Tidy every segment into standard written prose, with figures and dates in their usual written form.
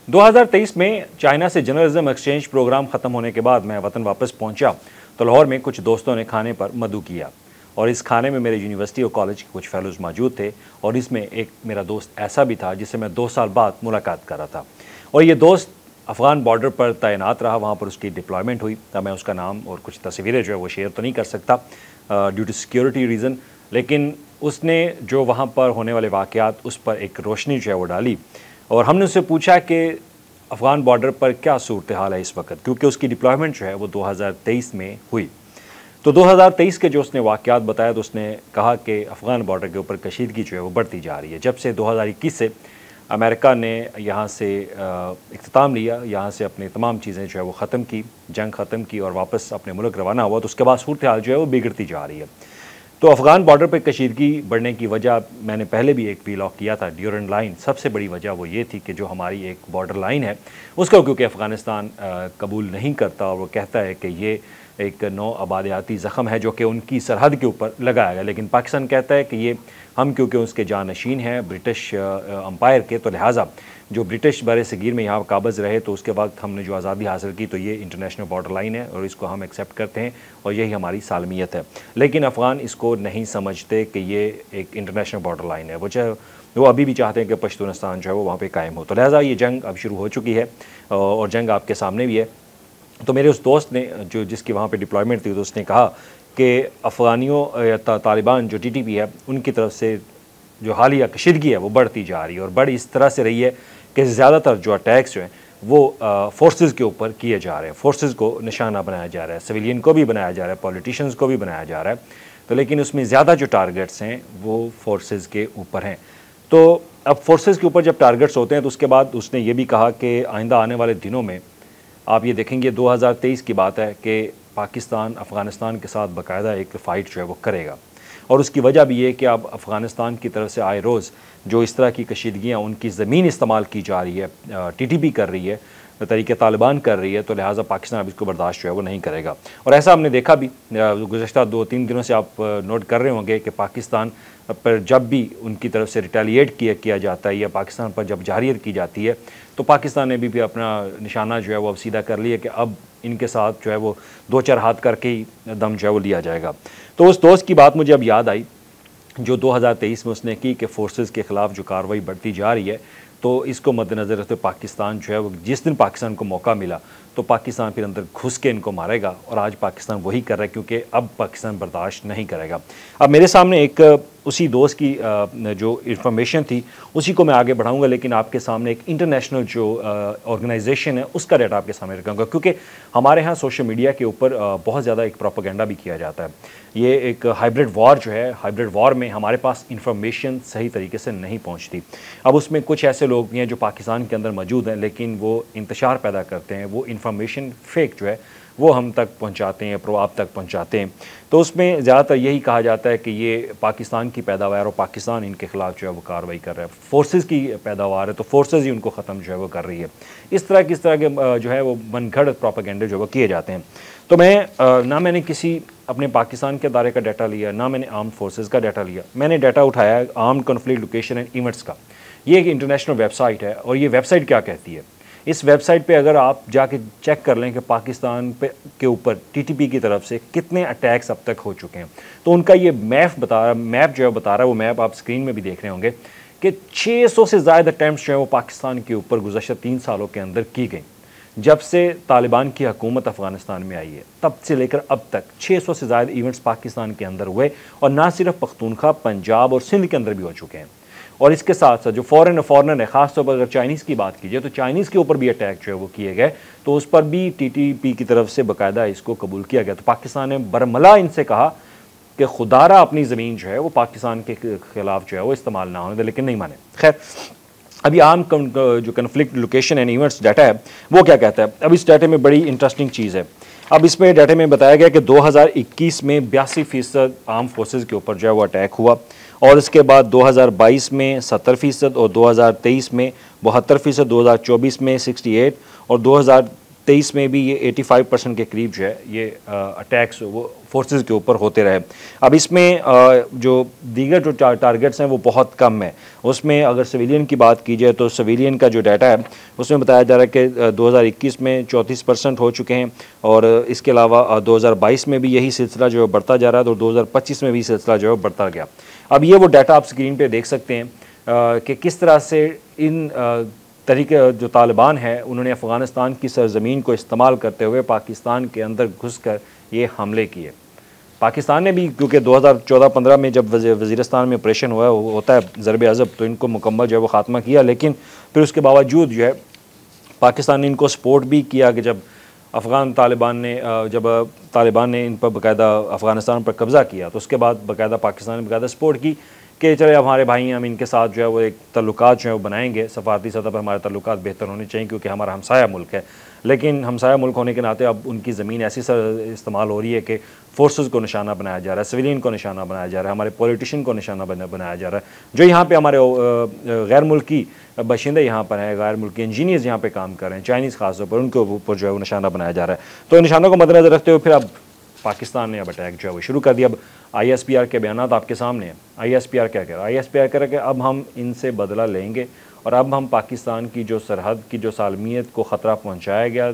2023 में चाइना से journalism exchange programme ख़त्म होने के बाद मैं वतन वापस पहुंचा तो लाहौर में कुछ दोस्तों ने खाने पर मधु किया और इस खाने में मेरे यूनिवर्सिटी और कॉलेज के कुछ फेलोज़ मौजूद थे और इसमें एक मेरा दोस्त ऐसा भी था जिससे मैं 2 साल बाद मुलाकात कर रहा था और ये दोस्त अफ़गान बॉर्डर पर तैनात रहा। वहाँ पर उसकी डिप्लॉयमेंट हुई। तब मैं उसका नाम और कुछ तस्वीरें जो है वो शेयर तो नहीं कर सकता ड्यू टू सिक्योरिटी रीज़न, लेकिन उसने जो वहाँ पर होने वाले वाक़यात उस पर एक रोशनी जो है वो डाली और हमने उससे पूछा कि अफ़गान बॉर्डर पर क्या सूरत हाल है इस वक्त, क्योंकि उसकी डिप्लॉयमेंट जो है वो 2023 में हुई। तो 2023 के जो उसने वाक़यात बताया तो उसने कहा कि अफ़गान बॉर्डर के ऊपर कशीदगी जो है वो बढ़ती जा रही है। जब से 2021 से अमेरिका ने यहाँ से इख्तिताम लिया, यहाँ से अपनी तमाम चीज़ें जो है वो ख़त्म की, जंग ख़त्म की और वापस अपने मुल्क रवाना हुआ, तो उसके बाद सूरत हाल जो है वो बिगड़ती जा रही है। तो अफ़गान बॉर्डर पर कशीदगी बढ़ने की वजह मैंने पहले भी एक वीलॉग किया था, ड्यूरेंट लाइन। सबसे बड़ी वजह वो ये थी कि जो हमारी एक बॉर्डर लाइन है उसको क्योंकि अफ़गानिस्तान कबूल नहीं करता और वो कहता है कि ये एक नौ आबादियाती ज़ख़म है जो कि उनकी सरहद के ऊपर लगाया गया, लेकिन पाकिस्तान कहता है कि ये हम क्योंकि उसके जानशीन हैं ब्रिटिश अम्पायर के, तो लिहाजा जो ब्रिटिश बर सगीर में यहाँ काबज़ रहे तो उसके वक्त हमने जो आज़ादी हासिल की तो ये इंटरनेशनल बॉर्डर लाइन है और इसको हम एक्सेप्ट करते हैं और यही हमारी सालमियत है। लेकिन अफ़गान इसको नहीं समझते कि ये एक इंटरनेशनल बॉर्डर लाइन है। वो अभी भी चाहते हैं कि पश्तूनिस्तान जो है वो वहाँ पर कायम हो। तो लिहाजा ये जंग अब शुरू हो चुकी है और जंग आपके सामने भी है। तो मेरे उस दोस्त ने जो जिसकी वहाँ पे डिप्लॉयमेंट थी तो उसने कहा कि अफ़गानियों या तालिबान जो टीटीपी है उनकी तरफ से जो हालिया कशीदगी है वो बढ़ती जा रही है और बड़ी इस तरह से रही है कि ज़्यादातर जो अटैक्स जो हैं वो फोर्सेस के ऊपर किए जा रहे हैं। फोर्सेस को निशाना बनाया जा रहा है, सिविलियन को भी बनाया जा रहा है, पॉलिटिशियंस को भी बनाया जा रहा है। तो लेकिन उसमें ज़्यादा जो टारगेट्स हैं वो फोर्सेस के ऊपर हैं। तो अब फोर्सेस के ऊपर जब टारगेट्स होते हैं तो उसके बाद उसने ये भी कहा कि आइंदा आने वाले दिनों में आप ये देखेंगे 2023 की बात है कि पाकिस्तान अफ़गानिस्तान के साथ बाकायदा एक फ़ाइट जो है वो करेगा और उसकी वजह भी ये कि अब अफ़गानिस्तान की तरफ से आए रोज़ जो इस तरह की कशीदगियाँ उनकी ज़मीन इस्तेमाल की जा रही है, टीटीपी कर रही है, तरीके तालिबान कर रही है, तो लिहाजा पाकिस्तान अब इसको बर्दाश्त जो है वो नहीं करेगा। और ऐसा हमने देखा भी गुज़श्ता 2-3 दिनों से आप नोट कर रहे होंगे कि पाकिस्तान पर जब भी उनकी तरफ से रिटेलिएट किया जाता है या पाकिस्तान पर जब जारियत की जाती है तो पाकिस्तान ने भी अपना निशाना जो है वो अब सीधा कर लिया कि अब इनके साथ जो है वो 2-4 हाथ करके ही दम जो है वो लिया जाएगा। तो उस दोस्त की बात मुझे अब याद आई जो 2023 में उसने की कि फोर्सेस के ख़िलाफ़ जो कार्रवाई बढ़ती जा रही है तो इसको मद्देनज़र रखते पाकिस्तान जो है वो जिस दिन पाकिस्तान को मौका मिला तो पाकिस्तान फिर अंदर घुस के इनको मारेगा और आज पाकिस्तान वही कर रहा है क्योंकि अब पाकिस्तान बर्दाश्त नहीं करेगा। अब मेरे सामने एक उसी दोस्त की जो इन्फॉर्मेशन थी उसी को मैं आगे बढ़ाऊंगा, लेकिन आपके सामने एक इंटरनेशनल जो ऑर्गेनाइजेशन है उसका डाटा आपके सामने रखूँगा क्योंकि हमारे यहाँ सोशल मीडिया के ऊपर बहुत ज़्यादा एक प्रोपेगेंडा भी किया जाता है। ये एक हाइब्रिड वॉर जो है, हाइब्रिड वॉर में हमारे पास इंफॉर्मेशन सही तरीके से नहीं पहुँचती। अब उसमें कुछ ऐसे लोग भी हैं जो पाकिस्तान के अंदर मौजूद हैं लेकिन वो इंतशार पैदा करते हैं, वो इंफॉर्मेशन फेक जो है वो हम तक पहुंचाते हैं, आप तक पहुंचाते हैं। तो उसमें ज़्यादातर यही कहा जाता है कि ये पाकिस्तान की पैदावार और पाकिस्तान इनके ख़िलाफ़ जो है वो कार्रवाई कर रहा है, फोर्सेस की पैदावार है तो फोर्सेस ही उनको ख़त्म जो है वो कर रही है। इस तरह के जो है वो मनगढ़ंत प्रोपेगेंडे जो है वो किए जाते हैं। तो मैं ना मैंने किसी अपने पाकिस्तान के दायरे का डाटा लिया, ना मैंने आर्म्ड फोर्सेस का डाटा लिया, मैंने डाटा उठाया armed conflict location and events का। ये एक इंटरनेशनल वेबसाइट है और ये वेबसाइट क्या कहती है, इस वेबसाइट पे अगर आप जाके चेक कर लें कि पाकिस्तान पे के ऊपर टीटीपी की तरफ से कितने अटैक्स अब तक हो चुके हैं तो उनका ये मैप जो है बता रहा है, वो मैप आप स्क्रीन में भी देख रहे होंगे कि 600 से ज़्यादा अटैम्प्ट्स जो है वो पाकिस्तान के ऊपर गुज़श्ता 3 सालों के अंदर की गई। जब से तालिबान की हुकूमत अफ़गानिस्तान में आई है तब से लेकर अब तक 600 से ज़्यादा इवेंट्स पाकिस्तान के अंदर हुए और ना सिर्फ पख्तूनख्वा, पंजाब और सिंध के अंदर भी हो चुके हैं। और इसके साथ साथ जो फॉरेनर है, ख़ासतौर पर अगर चाइनीज़ की बात कीजिए तो चाइनीज़ के ऊपर भी अटैक जो है वो किए गए, तो उस पर भी टीटीपी की तरफ से बाकायदा इसको कबूल किया गया। तो पाकिस्तान ने बरमला इनसे कहा कि खुदारा अपनी ज़मीन जो है वो पाकिस्तान के ख़िलाफ़ जो है वो इस्तेमाल ना होने दे, लेकिन नहीं माने। खैर, अभी आम जो conflict location and events data है वो क्या कहता है। अब इस डाटे में बड़ी इंटरेस्टिंग चीज़ है। अब इसमें डाटे में बताया गया कि 2021 में 82% आर्म फोर्सेस के ऊपर जो है वो अटैक हुआ और इसके बाद 2022 में 70% और 2023 में 72%, 2024 में 68 और 2023 में भी ये 85% के करीब जो है ये अटैक्स वो फोर्सेस के ऊपर होते रहे। अब इसमें जो दीगर जो टारगेट्स हैं वो बहुत कम है। उसमें अगर सिविलियन की बात की जाए तो सिविलियन का जो डाटा है उसमें बताया जा रहा है कि 2021 में 34% हो चुके हैं, और इसके अलावा 2022 में भी यही सिलसिला जो है बढ़ता जा रहा है, तो 2025 में भी सिलसिला जो है बढ़ता गया। अब ये वो डाटा आप स्क्रीन पर देख सकते हैं कि किस तरह से इन तरीके जो तालिबान है उन्होंने अफ़गानिस्तान की सरज़मीन को इस्तेमाल करते हुए पाकिस्तान के अंदर घुसकर ये हमले किए। पाकिस्तान ने भी, क्योंकि 2014-15 में जब वज़ीरिस्तान में ऑपरेशन होता है ज़रब अज़ब, तो इनको मुकम्मल जो है वो ख़ात्मा किया, लेकिन फिर उसके बावजूद जो है पाकिस्तान ने इनको सपोर्ट भी किया कि जब तालिबान ने इन पर बाकायदा अफ़गानिस्तान पर कब्ज़ा किया तो उसके बाद बाकायदा पाकिस्तान ने बाकायदा सपोर्ट की कि चले हमारे भाई हैं, हम इनके साथ जो है वो एक तल्लुकात जो है वो बनाएंगे, सफारती सतह पर हमारे तल्लुकात बेहतर होने चाहिए क्योंकि हमारा हमसाया मुल्क है। लेकिन हमसाया मुल्क होने के नाते अब उनकी ज़मीन ऐसी इस्तेमाल हो रही है कि फोर्सेस को निशाना बनाया जा रहा है, सिविलियन को निशाना बनाया जा रहा है, हमारे पॉलिटिशियन को निशाना बनाया जा रहा है। जो यहाँ पे हमारे गैर मुल्की बाशिंदे यहाँ पर हैं, गैर मुल्की इंजीनियर्स यहाँ पे काम कर रहे हैं, चाइनीज़ खासतौर पर, उनके ऊपर जो है वो निशाना बनाया जा रहा है। तो निशानों को मद्देनज़र रखते हुए फिर अब पाकिस्तान ने अब अटैक जो है वो शुरू कर दिया। अब ISPR के बयान आपके सामने हैं। ISPR क्या कह रहा है? ISPR कह रहा है कि अब हम इनसे बदला लेंगे और अब हम पाकिस्तान की जो सरहद की जो सालमियत को ख़तरा पहुँचाया गया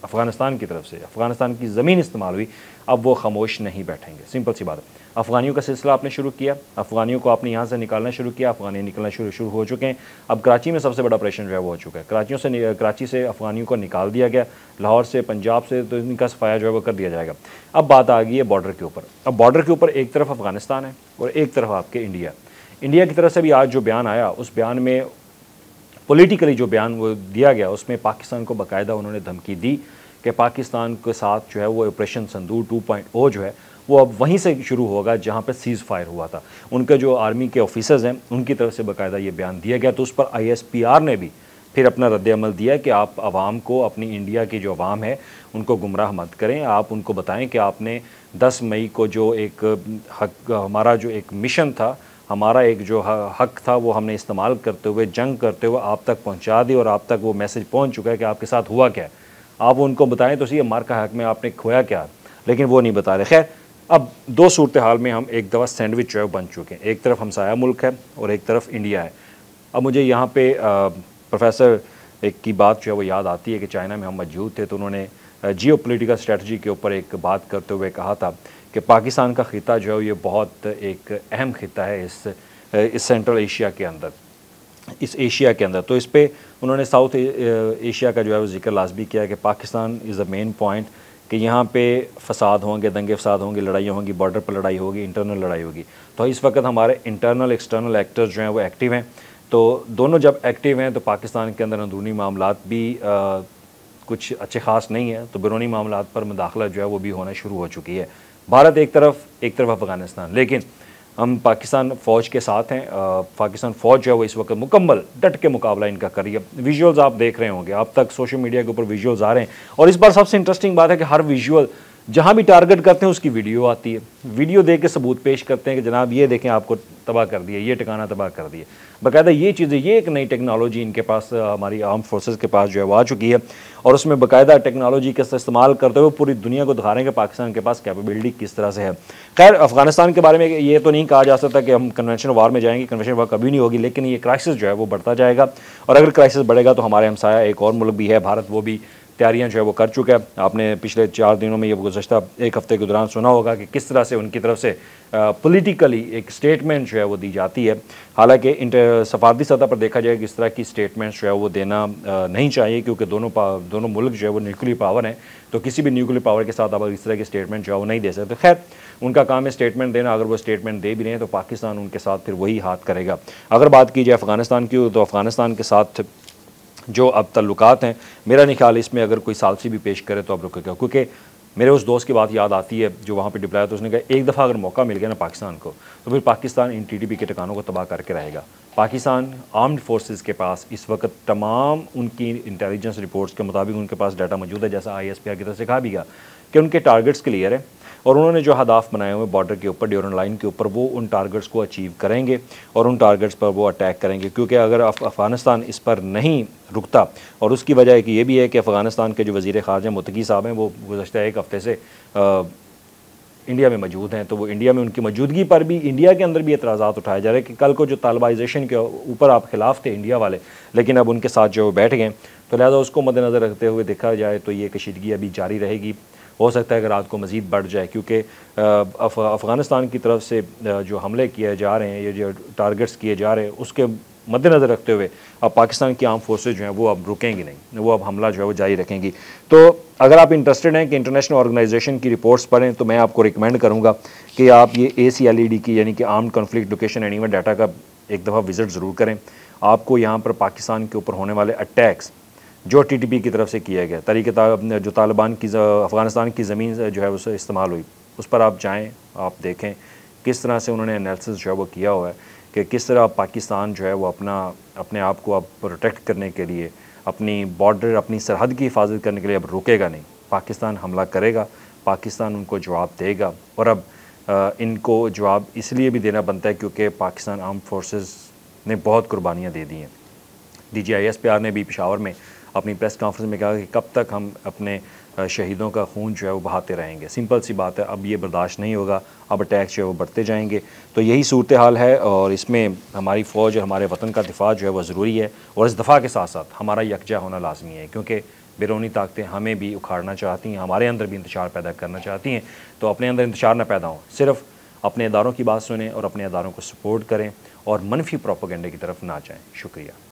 अफ़गानिस्तान की तरफ से, अफ़गानिस्तान की ज़मीन इस्तेमाल हुई, अब वो खामोश नहीं बैठेंगे। सिंपल सी बात है। अफ़गानियों का सिलसिला आपने शुरू किया, अफ़गानियों को आपने यहाँ से निकालना शुरू किया, अफ़गानी निकलना शुरू हो चुके हैं। अब कराची में सबसे बड़ा ऑपरेशन जो है वो हो चुका है। कराची से अफ़गानियों को निकाल दिया गया, लाहौर से, पंजाब से, तो इनका सफाया जो है वो कर दिया जाएगा। अब बात आ गई है बॉर्डर के ऊपर। अब बॉर्डर के ऊपर एक तरफ अफ़गानिस्तान है और एक तरफ आपके इंडिया की तरफ से भी आज जो बयान आया, उस बयान में पॉलिटिकली जो बयान वो दिया गया उसमें पाकिस्तान को बाकायदा उन्होंने धमकी दी कि पाकिस्तान के साथ जो है वो ऑपरेशन संदूर 2.0 जो है वो अब वहीं से शुरू होगा जहां पर सीज़ फायर हुआ था। उनके जो आर्मी के ऑफिसर्स हैं उनकी तरफ से बाकायदा ये बयान दिया गया, तो उस पर ISPR ने भी फिर अपना रद्द-ए-अमल दिया कि आप आवाम को, अपनी इंडिया की जो आवाम है उनको गुमराह मत करें। आप उनको बताएं कि आपने 10 मई को जो एक हक, हमारा जो एक मिशन था, हमारा एक जो हक था वो हमने इस्तेमाल करते हुए, जंग करते हुए आप तक पहुँचा दी और आप तक वो मैसेज पहुँच चुका है कि आपके साथ हुआ क्या है। आप उनको बताएं तो सही मार का हक में आपने खोया क्या, लेकिन वो नहीं बता रहे। खैर, अब दो सूरत हाल में हम एक दफ़ा सैंडविच जो है बन चुके हैं। एक तरफ हमसाया मुल्क है और एक तरफ इंडिया है। अब मुझे यहाँ पे प्रोफेसर एक की बात जो है वो याद आती है कि चाइना में हम मौजूद थे तो उन्होंने जियो पोलिटिकल स्ट्रेटजी के ऊपर एक बात करते हुए कहा था कि पाकिस्तान का ख़िता जो है ये बहुत एक अहम ख़िता है इस सेंट्रल एशिया के अंदर, इस एशिया के अंदर। तो इस पर उन्होंने साउथ एशिया का जो है वो जिक्र लाजमी किया कि Pakistan is the main point, कि यहाँ पे फसाद होंगे, दंगे फसाद होंगे, लड़ाइयाँ होंगी, बॉर्डर पर लड़ाई होगी, इंटरनल लड़ाई होगी। तो इस वक्त हमारे इंटरनल एक्सटर्नल एक्टर्स जो हैं वो एक्टिव हैं। तो दोनों जब एक्टिव हैं तो पाकिस्तान के अंदर अंदरूनी मामलात भी कुछ अच्छे ख़ास नहीं है, तो बैरूनी मामलात पर मुदाखला जो है वो भी होना शुरू हो चुकी है। भारत एक तरफ अफ़गानिस्तान, लेकिन हम पाकिस्तान फ़ौज के साथ हैं। पाकिस्तान फ़ौज जो है वो इस वक्त मुकम्मल डट के मुकाबला इनका कर रही है। विजुअल्स आप देख रहे होंगे, अब तक सोशल मीडिया के ऊपर विजुअल्स आ रहे हैं, और इस बार सबसे इंटरेस्टिंग बात है कि हर विजुअल जहाँ भी टारगेट करते हैं उसकी वीडियो आती है। वीडियो दे के सबूत पेश करते हैं कि जनाब ये देखें आपको तबाह कर दिया, ये ठिकाना तबाह कर दिया। बाकायदा ये चीज़ें, ये एक नई टेक्नोलॉजी इनके पास, हमारी आर्म फोर्सेस के पास जो है वो आ चुकी है, और उसमें बाकायदा टेक्नोलॉजी का इस्तेमाल करते हुए पूरी दुनिया को दिखा रहे हैं कि पाकिस्तान के पास कैपेबिलिटी किस तरह से है। खैर, अफ़गानिस्तान के बारे में ये तो नहीं कहा जा सकता कि हम कन्वेंशन वार में जाएंगे, कन्वेंशन वार कभी नहीं होगी, लेकिन ये क्राइसिस जो है वो बढ़ता जाएगा, और अगर क्राइसिस बढ़ेगा तो हमारे हमसाया एक और मुल्क भी है भारत, वो भी तैयारियां जो है वो कर चुका है। आपने पिछले 4 दिनों में ये गुज़श्ता एक हफ़्ते के दौरान सुना होगा कि किस तरह से उनकी तरफ से पॉलिटिकली एक स्टेटमेंट जो है वो दी जाती है। हालांकि सफारती सतह पर देखा जाए कि इस तरह की स्टेटमेंट्स जो है वो देना नहीं चाहिए, क्योंकि दोनों मुल्क जो है वो न्यूक्लियर पावर हैं, तो किसी भी न्यूक्लियर पावर के साथ आप इस तरह की स्टेटमेंट जो है वो नहीं दे सकते। खैर, उनका काम है स्टेटमेंट देना। अगर वो स्टेटमेंट दे भी रहे हैं तो पाकिस्तान उनके साथ फिर वही हाथ करेगा। अगर बात की जाए अफ़गानिस्तान की, तो अफ़गानिस्तान के साथ जो अब तल्लुकात हैं, मेरा नहीं ख्याल इसमें अगर कोई सालसी भी पेश करे तो अब रुकेगा, क्योंकि मेरे उस दोस्त की बात याद आती है जो वहाँ पे डिप्लॉय था। उसने कहा एक दफ़ा अगर मौका मिल गया ना पाकिस्तान को, तो फिर पाकिस्तान इन TTP के ठिकानों को तबाह करके रहेगा। पाकिस्तान आर्म्ड फोर्सेस के पास इस वक्त तमाम उनकी इंटेलिजेंस रिपोर्ट्स के मुताबिक उनके पास डाटा मौजूद है, जैसा ISPR की तरफ से कहा भी गया कि उनके टारगेट्स क्लियर हैं और उन्होंने जो हदाफ बनाए हुए बॉर्डर के ऊपर, ड्यूरन लाइन के ऊपर, वो उन टारगेट्स को अचीव करेंगे और उन टारगेट्स पर वो अटैक करेंगे। क्योंकि अगर अफ़गानिस्तान इस पर नहीं रुकता, और उसकी वजह एक ये भी है कि अफ़गानिस्तान के जो वज़ीर ख़ारजा मुत्तकी साहब हैं वो गुज़श्ता एक हफ़्ते से इंडिया में मौजूद हैं, तो वो इंडिया में उनकी मौजूदगी पर भी इंडिया के अंदर भी एतराज़ात उठाए जा रहे हैं कि कल को जो तालिबाइजेशन के ऊपर आप खिलाफ थे इंडिया वाले, लेकिन अब उनके साथ जो बैठ गए, तो लिहाजा उसको मद्देनज़र रखते हुए देखा जाए तो ये कशीदगी अभी जारी रहेगी। हो सकता है कि रात को मज़ीद बढ़ जाए, क्योंकि अफ़गानिस्तान की तरफ से जो हमले किए जा रहे हैं, ये जो टारगेट्स किए जा रहे हैं, उसके मद्देनज़र रखते हुए अब पाकिस्तान की आर्म फोर्सेज जो हैं वो अब रुकेंगी नहीं, वो अब हमला जो है वो जारी रखेंगी। तो अगर आप इंटरेस्टेड हैं कि इंटरनेशनल ऑर्गेनाइजेशन की रिपोर्ट्स पढ़ें, तो मैं आपको रिकमेंड करूँगा कि आप ये ACLED की यानी कि armed conflict location and event data का एक दफ़ा विज़िट ज़रूर करें। आपको यहाँ पर पाकिस्तान के ऊपर होने वाले अटैक्स जो TTP की तरफ से किया गया, तरीके जो तालिबान की अफ़गानिस्तान की ज़मीन जो है उससे इस्तेमाल हुई, उस पर आप जाएँ, आप देखें किस तरह से उन्होंने एनालिसिस जो है वो किया हुआ है कि किस तरह पाकिस्तान जो है वो अपने आप को अब प्रोटेक्ट करने के लिए, अपनी बॉर्डर, अपनी सरहद की हिफाजत करने के लिए अब रुकेगा नहीं। पाकिस्तान हमला करेगा, पाकिस्तान उनको जवाब देगा, और अब इनको जवाब इसलिए भी देना बनता है क्योंकि पाकिस्तान आर्म फोर्सेस ने बहुत कुर्बानियाँ दे दी हैं। DG ISPR ने भी पेशावर में अपनी प्रेस कॉन्फ्रेंस में कहा कि कब तक हम अपने शहीदों का खून जो है वो बहाते रहेंगे। सिंपल सी बात है, अब ये बर्दाश्त नहीं होगा, अब अटैक्स जो है वो बढ़ते जाएंगे। तो यही सूरत हाल है और इसमें हमारी फ़ौज और हमारे वतन का दिफा जो है वो ज़रूरी है, और इस दफ़ा के साथ साथ हमारा यकजा होना लाजमी है, क्योंकि बैरूनी ताकतें हमें भी उखाड़ना चाहती हैं, हमारे अंदर भी इंतशार पैदा करना चाहती हैं। तो अपने अंदर इंतशार ना पैदा हो, सिर्फ अपने इदारों की बात सुनें और अपने इदारों को सपोर्ट करें और मनफी प्रोपेगेंडे की तरफ ना जाएँ। शुक्रिया।